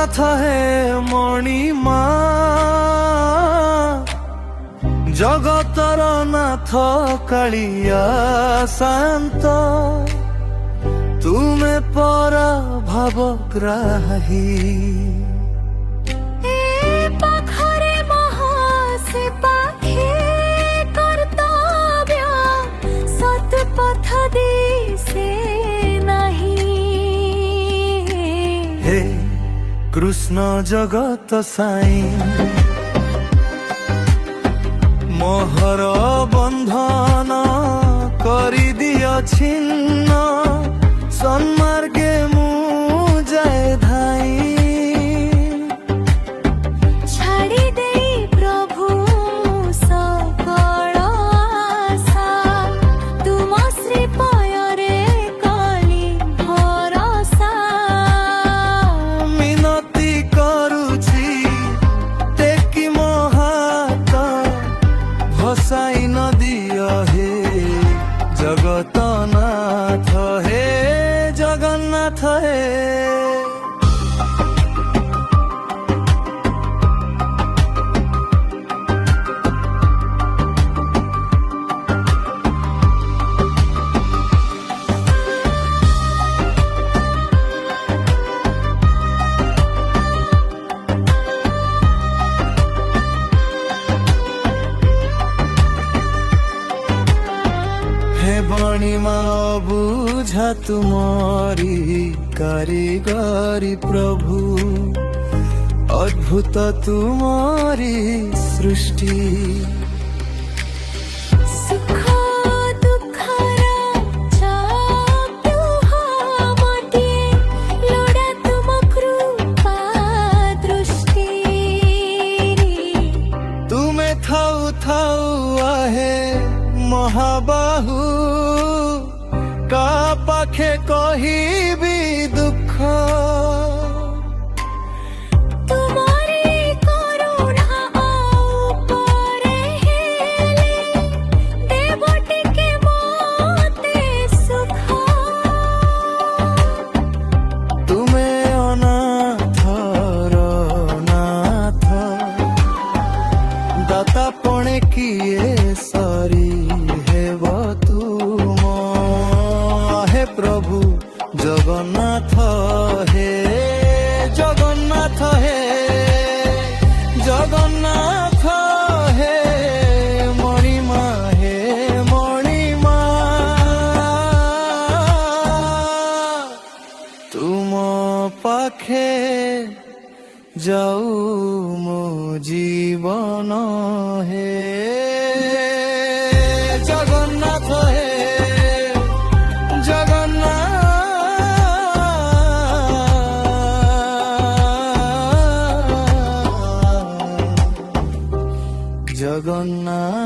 জগন্নাথ হে মণিমা, জগতর নাথ কালিয়া শান্ত, তুমে পরা ভাবগ্রাহী। পাখরে মহাসে পাখে কর্তব্য, সৎ পথ দিশে নাহি। হে কৃষ্ণ জগত সাই, মোহর বন্ধন করি দিয় ছিন্ন, সন্মার্গে মু যায় ধাই। ছাড়ি দেই প্রভু সকল আশা, তুম শ্রী পয়রে কলি ভরসা। মিনতি করুছি টেকি ମୋ ହାତ, ভসাই নদিয় হে জগতনাথ, হে জগন্নাথ হে। হে বণিমা বুঝা তুমরি কারিগরি প্রভু, অদ্ভুত তুমরি সৃষ্টি। সুখ দুঃখর চাপ্যুহ মটিয়ে, লোড়া তুম কৃপা দৃষ্টি। তুমে থাউ থাউ আহে মহাবাহু, কা পাখে কহিবি দুঃখ। তুমরি করুণা উপরে হেলে, দেবটিকে মোতে সুখ। তুমে অনাথর নাথ, দাতা পণে কিয়ে সরি হেব তুম। হে প্রভু জগন্নাথ হে জগন্নাথ হে জগন্নাথ হে মণিমা হে মণিমা। তুম পাখে যাও মো জীবন হে জগন্নাথ হে জগন্নাথ।